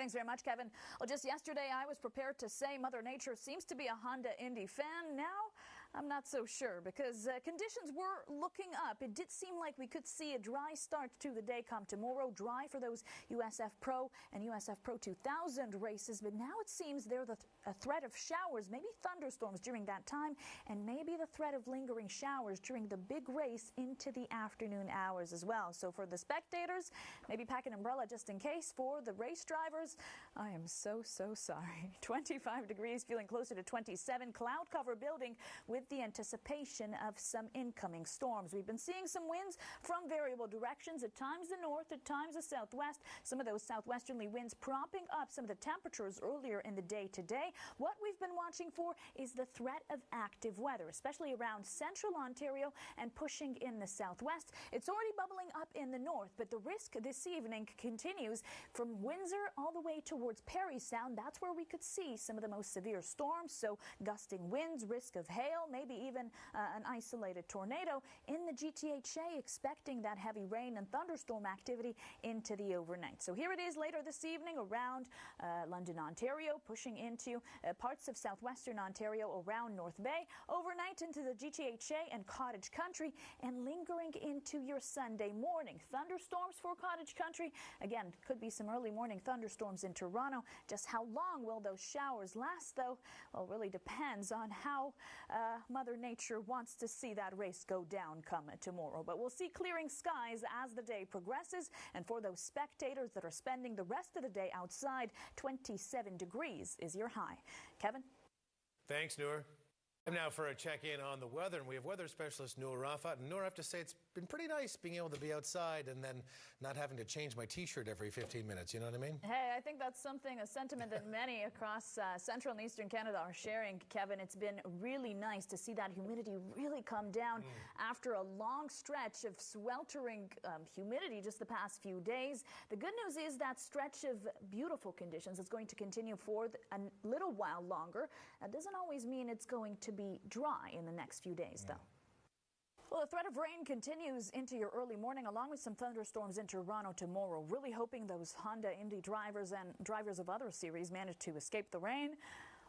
Thanks very much, Kevin. Well, just yesterday I was prepared to say Mother Nature seems to be a Honda Indy fan. Now I'm not so sure because conditions were looking up. It did seem like we could see a dry start to the day come tomorrow. Dry for those USF Pro and USF Pro 2000 races. But now it seems there's a threat of showers, maybe thunderstorms during that time, and maybe the threat of lingering showers during the big race into the afternoon hours as well. So for the spectators, maybe pack an umbrella just in case. For the race drivers, I am so sorry. 25 degrees, feeling closer to 27. Cloud cover building with the anticipation of some incoming storms. We've been seeing some winds from variable directions, at times the north, at times the southwest. Some of those southwesterly winds propping up some of the temperatures earlier in the day today. What we've been watching for is the threat of active weather, especially around central Ontario and pushing in the southwest. It's already bubbling up in the north, but the risk this evening continues from Windsor all the way towards Parry Sound. That's where we could see some of the most severe storms, so gusting winds, risk of hail, maybe even an isolated tornado. In the GTHA, expecting that heavy rain and thunderstorm activity into the overnight. So here it is later this evening around London, Ontario, pushing into parts of southwestern Ontario around North Bay, overnight into the GTHA and Cottage Country, and lingering into your Sunday morning. Thunderstorms for Cottage Country. Again, could be some early morning thunderstorms in Toronto. Just how long will those showers last, though? Well, it really depends on how Mother Nature wants to see that race go down come tomorrow. But we'll see clearing skies as the day progresses. And for those spectators that are spending the rest of the day outside, 27 degrees is your high. Kevin? Thanks, Noor. And now for a check-in on the weather, and we have weather specialist Noor Rafat. And Noor, I have to say it's been pretty nice being able to be outside and then not having to change my T-shirt every 15 minutes, you know what I mean? Hey, I think that's a sentiment that many across central and eastern Canada are sharing, Kevin. It's been really nice to see that humidity really come down after a long stretch of sweltering humidity just the past few days. The good news is that stretch of beautiful conditions is going to continue for a little while longer. That doesn't always mean it's going to be dry in the next few days, though. Well, the threat of rain continues into your early morning, along with some thunderstorms in Toronto tomorrow. Really hoping those Honda Indy drivers and drivers of other series manage to escape the rain.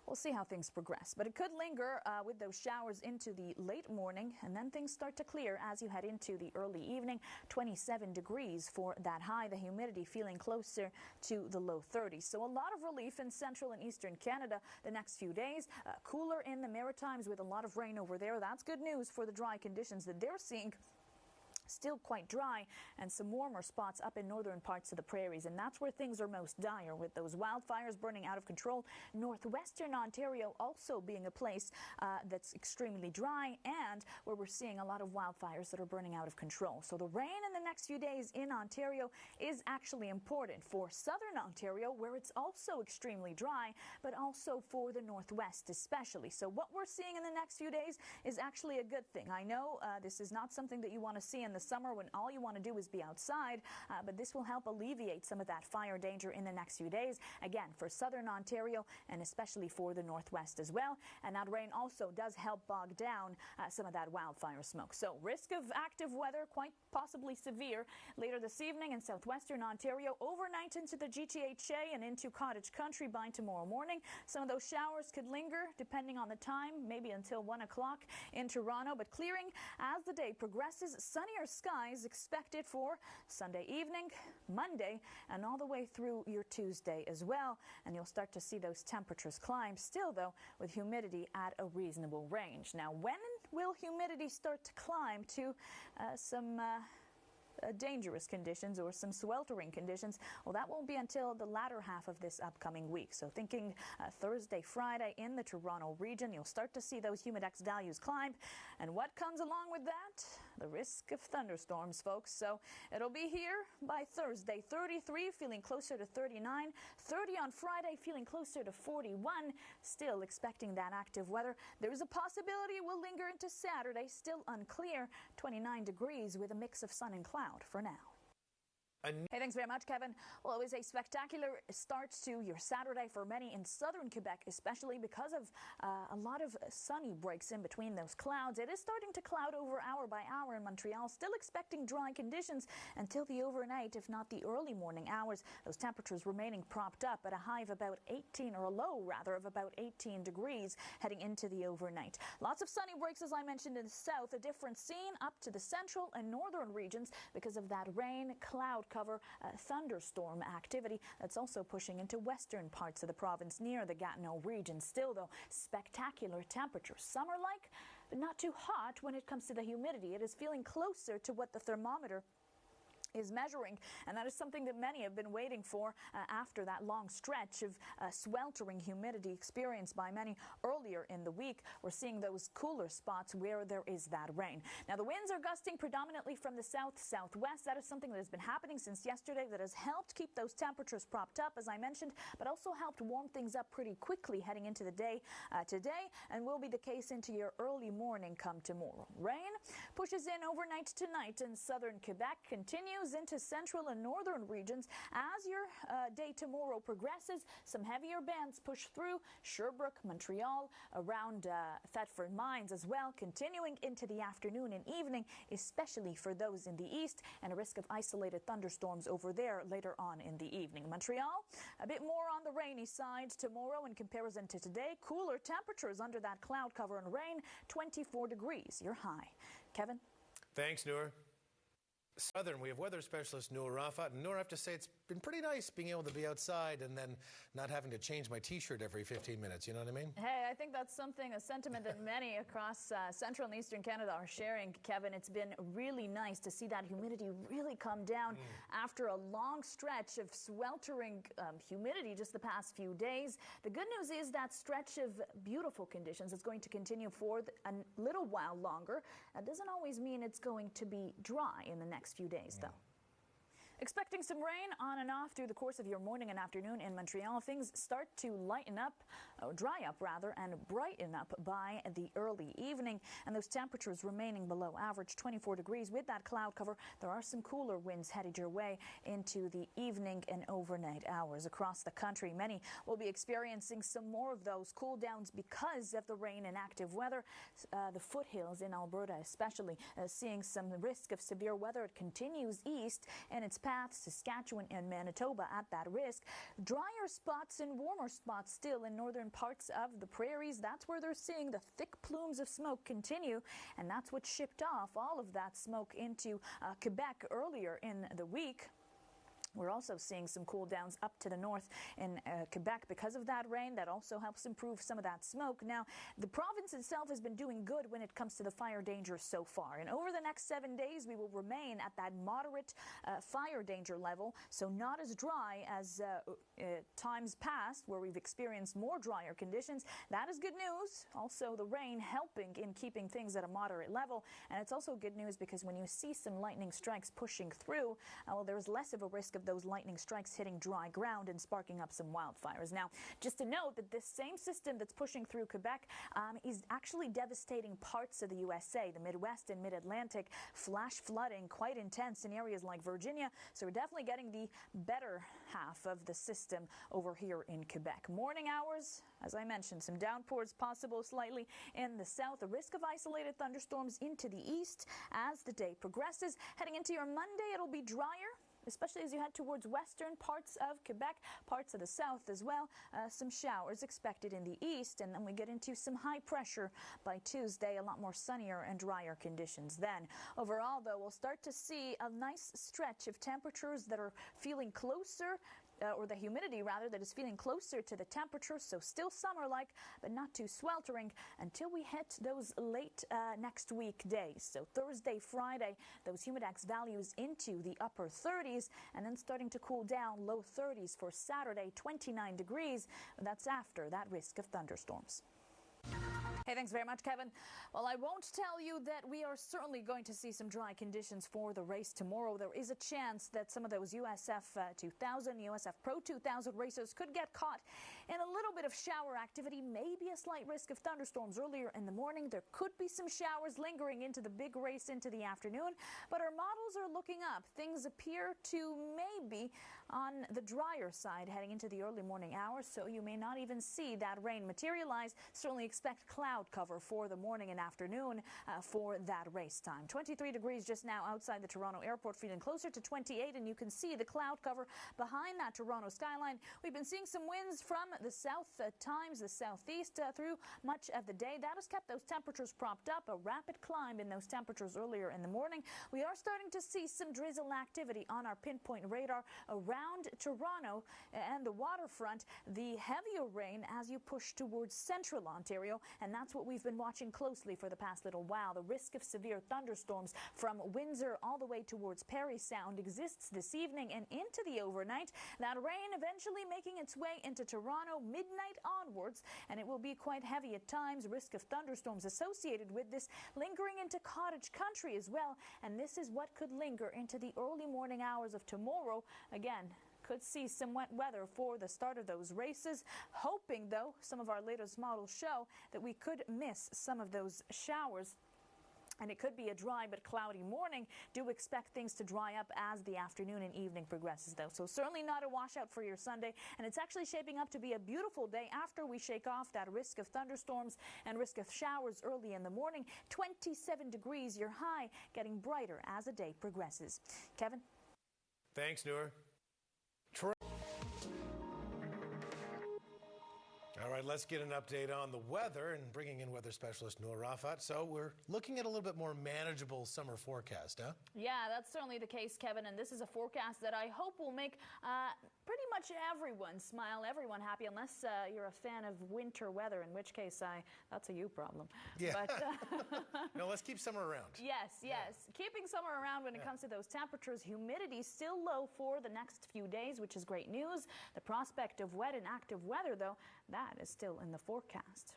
We'll see how things progress, but it could linger with those showers into the late morning, and then things start to clear as you head into the early evening. 27 degrees for that high, the humidity feeling closer to the low 30s. So a lot of relief in central and eastern Canada the next few days. Cooler in the Maritimes with a lot of rain over there. That's good news for the dry conditions that they're seeing. Still quite dry, and some warmer spots up in northern parts of the prairies, and that's where things are most dire with those wildfires burning out of control. Northwestern Ontario also being a place that's extremely dry and where we're seeing a lot of wildfires that are burning out of control. So the rain in the next few days in Ontario is actually important for southern Ontario, where it's also extremely dry, but also for the northwest especially. So what we're seeing in the next few days is actually a good thing. I know this is not something that you want to see in the summer when all you want to do is be outside, but this will help alleviate some of that fire danger in the next few days, again, for southern Ontario and especially for the northwest as well. And that rain also does help bog down some of that wildfire smoke. So risk of active weather, quite possibly severe, later this evening in southwestern Ontario, overnight into the GTHA and into Cottage Country by tomorrow morning. Some of those showers could linger depending on the time, maybe until 1 o'clock in Toronto, but clearing as the day progresses. Sunnier skies expected for Sunday evening, Monday, and all the way through your Tuesday as well. And you'll start to see those temperatures climb, still though with humidity at a reasonable range. Now, when will humidity start to climb to some dangerous conditions or some sweltering conditions? Well, that won't be until the latter half of this upcoming week. So thinking Thursday, Friday in the Toronto region, you'll start to see those humidex values climb. And what comes along with that? The risk of thunderstorms, folks. So it'll be here by Thursday, 33, feeling closer to 39, 30 on Friday, feeling closer to 41, still expecting that active weather. There's a possibility it will linger into Saturday, still unclear, 29 degrees with a mix of sun and cloud for now. Hey, thanks very much, Kevin. Well, it was a spectacular start to your Saturday for many in southern Quebec, especially because of a lot of sunny breaks in between those clouds. It is starting to cloud over hour by hour in Montreal, still expecting dry conditions until the overnight, if not the early morning hours. Those temperatures remaining propped up at a high of about 18, or a low rather, of about 18 degrees heading into the overnight. Lots of sunny breaks, as I mentioned, in the south, a different scene up to the central and northern regions because of that rain, cloud cover, thunderstorm activity that's also pushing into western parts of the province near the Gatineau region. Still, though, spectacular temperatures. Summer-like, but not too hot when it comes to the humidity. It is feeling closer to what the thermometer is measuring, and that is something that many have been waiting for after that long stretch of sweltering humidity experienced by many earlier in the week. We're seeing those cooler spots where there is that rain. Now, the winds are gusting predominantly from the south-southwest. That is something that has been happening since yesterday that has helped keep those temperatures propped up, as I mentioned, but also helped warm things up pretty quickly heading into the day today, and will be the case into your early morning come tomorrow. Rain pushes in overnight tonight in southern Quebec, continues into central and northern regions. As your day tomorrow progresses, some heavier bands push through Sherbrooke, Montreal, around Thetford Mines as well, continuing into the afternoon and evening, especially for those in the east, and a risk of isolated thunderstorms over there later on in the evening. Montreal, a bit more on the rainy side tomorrow in comparison to today. Cooler temperatures under that cloud cover and rain, 24 degrees, your high. Kevin? Thanks, Noor. Southern, we have weather specialist Noor. Noor, I have to say it's been pretty nice being able to be outside and then not having to change my T-shirt every 15 minutes. You know what I mean? Hey, I think that's a sentiment that many across central and eastern Canada are sharing, Kevin. It's been really nice to see that humidity really come down after a long stretch of sweltering humidity just the past few days. The good news is that stretch of beautiful conditions is going to continue for a little while longer. That doesn't always mean it's going to be dry in the next few days, though. Expecting some rain on and off through the course of your morning and afternoon in Montreal. Things start to lighten up, dry up rather, and brighten up by the early evening. And those temperatures remaining below average, 24 degrees with that cloud cover. There are some cooler winds headed your way into the evening and overnight hours across the country. Many will be experiencing some more of those cool downs because of the rain and active weather. The foothills in Alberta especially seeing some risk of severe weather. It continues east and its path, Saskatchewan and Manitoba at that risk. Drier spots and warmer spots still in northern parts of the prairies. That's where they're seeing the thick plumes of smoke continue, and that's what shipped off all of that smoke into Quebec earlier in the week. We're also seeing some cool downs up to the north in Quebec because of that rain. That also helps improve some of that smoke. Now, the province itself has been doing good when it comes to the fire danger so far. And over the next 7 days, we will remain at that moderate fire danger level. So not as dry as times past where we've experienced more drier conditions. That is good news. Also, the rain helping in keeping things at a moderate level. And it's also good news because when you see some lightning strikes pushing through, well, there's less of a risk of those lightning strikes hitting dry ground and sparking up some wildfires. Now, just to note that this same system that's pushing through Quebec is actually devastating parts of the USA, the Midwest and Mid-Atlantic. Flash flooding quite intense in areas like Virginia. So we're definitely getting the better half of the system over here in Quebec. Morning hours, as I mentioned, some downpours possible slightly in the south. A risk of isolated thunderstorms into the east as the day progresses. Heading into your Monday, it'll be drier, especially as you head towards western parts of Quebec, parts of the south as well. Some showers expected in the east, and then we get into some high pressure by Tuesday, a lot more sunnier and drier conditions then. Overall, though, we'll start to see a nice stretch of temperatures that are feeling closer or the humidity rather, that is feeling closer to the temperature, so still summer-like, but not too sweltering until we hit those late next week days. So Thursday, Friday, those humidex values into the upper 30s, and then starting to cool down, low 30s for Saturday, 29 degrees. That's after that risk of thunderstorms. Hey, thanks very much, Kevin. Well, I won't tell you that we are certainly going to see some dry conditions for the race tomorrow. There is a chance that some of those USF 2000, USF Pro 2000 racers could get caught And a little bit of shower activity, maybe a slight risk of thunderstorms earlier in the morning. There could be some showers lingering into the big race into the afternoon, but our models are looking up. Things appear to maybe on the drier side heading into the early morning hours, so you may not even see that rain materialize. Certainly expect cloud cover for the morning and afternoon for that race time. 23 degrees just now outside the Toronto airport, feeling closer to 28, and you can see the cloud cover behind that Toronto skyline. We've been seeing some winds from the south times, the southeast through much of the day. That has kept those temperatures propped up, a rapid climb in those temperatures earlier in the morning. We are starting to see some drizzle activity on our pinpoint radar around Toronto and the waterfront. The heavier rain as you push towards central Ontario, and that's what we've been watching closely for the past little while. The risk of severe thunderstorms from Windsor all the way towards Parry Sound exists this evening and into the overnight. That rain eventually making its way into Toronto midnight onwards, and it will be quite heavy at times. Risk of thunderstorms associated with this lingering into cottage country as well, and this is what could linger into the early morning hours of tomorrow. Again, could see some wet weather for the start of those races. Hoping, though, some of our latest models show that we could miss some of those showers. And it could be a dry but cloudy morning. Do expect things to dry up as the afternoon and evening progresses, though. So certainly not a washout for your Sunday. And it's actually shaping up to be a beautiful day after we shake off that risk of thunderstorms and risk of showers early in the morning. 27 degrees, your high, getting brighter as the day progresses. Kevin? Thanks, Noor. All right, let's get an update on the weather and bringing in weather specialist Noor Rafat. So we're looking at a little bit more manageable summer forecast, huh? Yeah, that's certainly the case, Kevin. And this is a forecast that I hope will make pretty much everyone smile, everyone happy, unless you're a fan of winter weather, in which case that's a you problem. Yeah. But, no, let's keep summer around. Yes. Keeping summer around when it comes to those temperatures. Humidity still low for the next few days, which is great news. The prospect of wet and active weather, though, that is still in the forecast.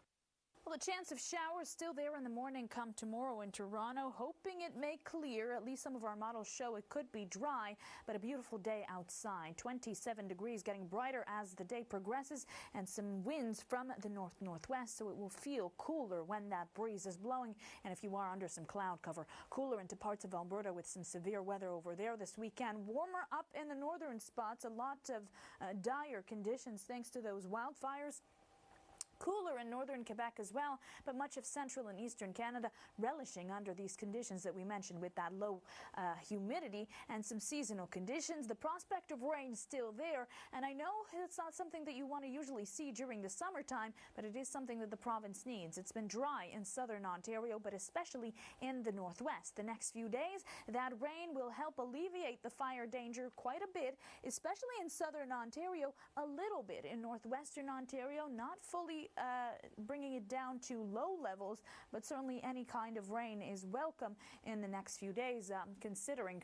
Well, the chance of showers still there in the morning come tomorrow in Toronto. Hoping it may clear. At least some of our models show it could be dry, but a beautiful day outside. 27 degrees, getting brighter as the day progresses, and some winds from the north-northwest, so it will feel cooler when that breeze is blowing. And if you are under some cloud cover, cooler into parts of Alberta with some severe weather over there this weekend. Warmer up in the northern spots. A lot of dire conditions thanks to those wildfires. Cooler in northern Quebec as well, but much of central and eastern Canada relishing under these conditions that we mentioned with that low humidity and some seasonal conditions. The prospect of rain still there, and I know it's not something that you want to usually see during the summertime, but it is something that the province needs. It's been dry in southern Ontario, but especially in the northwest. The next few days, that rain will help alleviate the fire danger quite a bit, especially in southern Ontario, a little bit in northwestern Ontario, not fully bringing it down to low levels, but certainly any kind of rain is welcome in the next few days, considering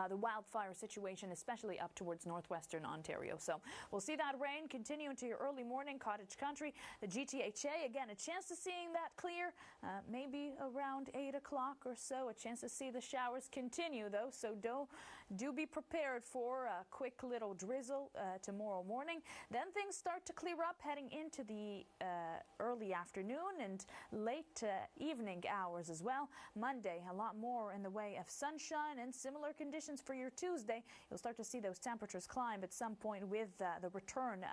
the wildfire situation, especially up towards northwestern Ontario. So we'll see that rain continue into your early morning cottage country. The GTHA, again, a chance to seeing that clear, maybe around 8 o'clock or so. A chance to see the showers continue, though, so do be prepared for a quick little drizzle tomorrow morning. Then things start to clear up heading into the early afternoon and late evening hours as well. Monday, a lot more in the way of sunshine and similar conditions for your Tuesday. You'll start to see those temperatures climb at some point with the return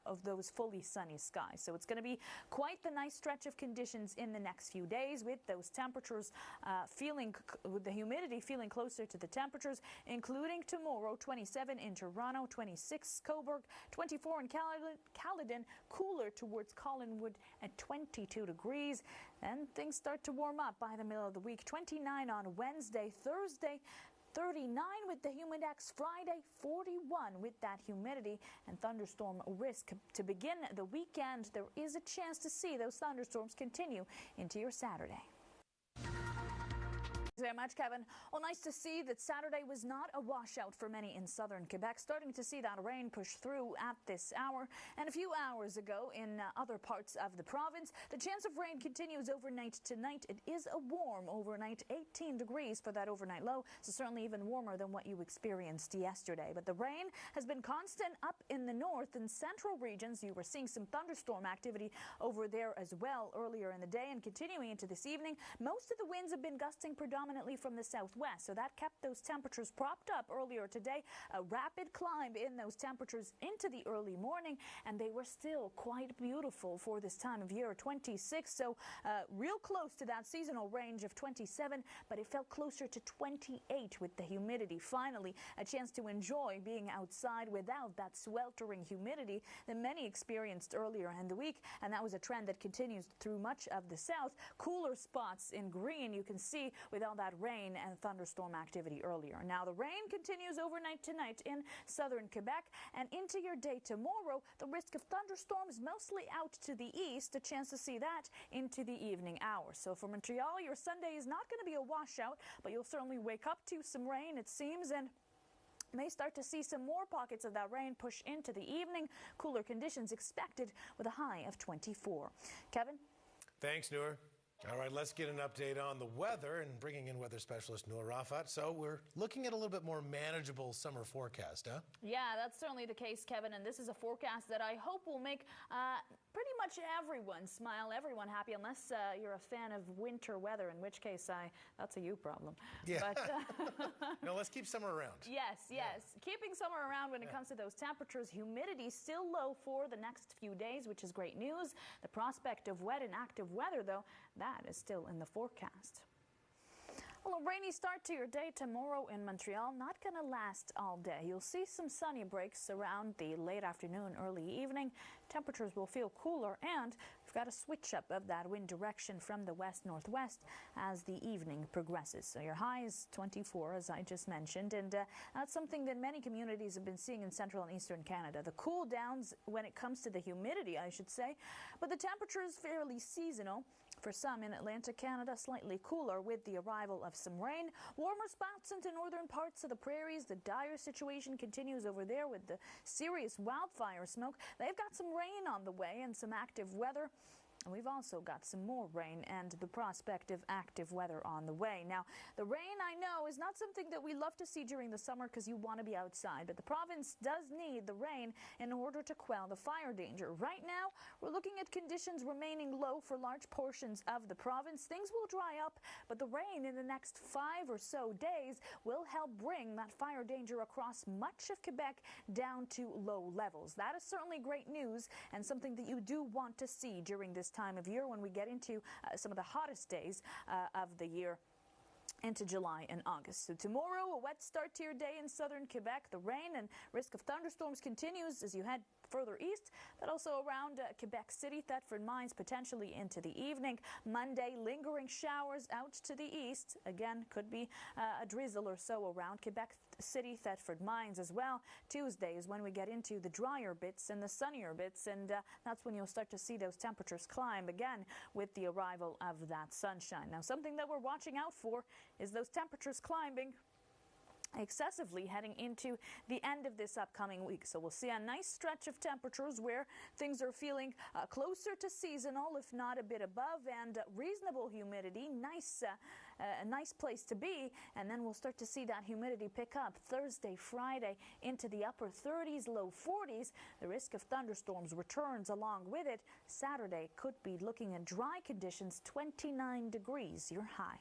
of those fully sunny skies. So it's going to be quite the nice stretch of conditions in the next few days, with those temperatures with the humidity feeling closer to the temperatures, including tomorrow, 27 in Toronto, 26 Cobourg, 24 in Caledon, cooler towards Collingwood at 22 degrees. Then things start to warm up by the middle of the week. 29 on Wednesday, Thursday, 39 with the humidex, Friday 41 with that humidity and thunderstorm risk. To begin the weekend, there is a chance to see those thunderstorms continue into your Saturday. Very much, Kevin. Well, nice to see that Saturday was not a washout for many in southern Quebec. Starting to see that rain push through at this hour. And a few hours ago in other parts of the province, the chance of rain continues overnight tonight. It is a warm overnight, 18 degrees for that overnight low. So certainly even warmer than what you experienced yesterday. But the rain has been constant up in the north and central regions. You were seeing some thunderstorm activity over there as well earlier in the day and continuing into this evening. Most of the winds have been gusting predominantly from the southwest, so that kept those temperatures propped up earlier today. A rapid climb in those temperatures into the early morning, and they were still quite beautiful for this time of year. 26, so real close to that seasonal range of 27, but it felt closer to 28 with the humidity. Finally, a chance to enjoy being outside without that sweltering humidity that many experienced earlier in the week, and that was a trend that continues through much of the south. Cooler spots in green you can see with all that rain and thunderstorm activity earlier. Now the rain continues overnight tonight in southern Quebec, and into your day tomorrow, the risk of thunderstorms mostly out to the east, a chance to see that into the evening hours. So for Montreal, your Sunday is not going to be a washout, but you'll certainly wake up to some rain, it seems, and may start to see some more pockets of that rain push into the evening. Cooler conditions expected with a high of 24. Kevin? Thanks, Noor. All right, let's get an update on the weather and bringing in weather specialist Noor Rafat. So we're looking at a little bit more manageable summer forecast, huh? Yeah, that's certainly the case, Kevin, and this is a forecast that I hope will make pretty much everyone smile, everyone happy, unless you're a fan of winter weather, in which case that's a you problem. Yeah. But, no, let's keep summer around. Yes. Keeping summer around when it comes to those temperatures. Humidity still low for the next few days, which is great news. The prospect of wet and active weather, though, that is still in the forecast. Well, a rainy start to your day tomorrow in Montreal, not going to last all day. You'll see some sunny breaks around the late afternoon, early evening. Temperatures will feel cooler, and we've got a switch up of that wind direction from the west-northwest as the evening progresses. So your high is 24, as I just mentioned, and that's something that many communities have been seeing in central and eastern Canada. The cool downs when it comes to the humidity, I should say, but the temperature is fairly seasonal. For some in Atlantic Canada, slightly cooler with the arrival of some rain. Warmer spots into northern parts of the prairies. The dire situation continues over there with the serious wildfire smoke. They've got some rain on the way and some active weather. And we've also got some more rain and the prospect of active weather on the way. Now, the rain, I know, is not something that we love to see during the summer because you want to be outside, but the province does need the rain in order to quell the fire danger. Right now, we're looking at conditions remaining low for large portions of the province. Things will dry up, but the rain in the next 5 or so days will help bring that fire danger across much of Quebec down to low levels. That is certainly great news and something that you do want to see during this time of year when we get into some of the hottest days of the year into July and August. So tomorrow, a wet start to your day in southern Quebec. The rain and risk of thunderstorms continues as you head further east, but also around Quebec City, Thetford Mines, potentially into the evening. Monday, lingering showers out to the east. Again, could be a drizzle or so around Quebec City, Thetford Mines as well. Tuesday is when we get into the drier bits and the sunnier bits, and that's when you'll start to see those temperatures climb again with the arrival of that sunshine. Now, something that we're watching out for is those temperatures climbing excessively heading into the end of this upcoming week. So we'll see a nice stretch of temperatures where things are feeling closer to seasonal, if not a bit above, and reasonable humidity. A nice place to be. And then we'll start to see that humidity pick up Thursday, Friday into the upper 30s, low 40s. The risk of thunderstorms returns along with it. Saturday could be looking at dry conditions, 29 degrees, your high.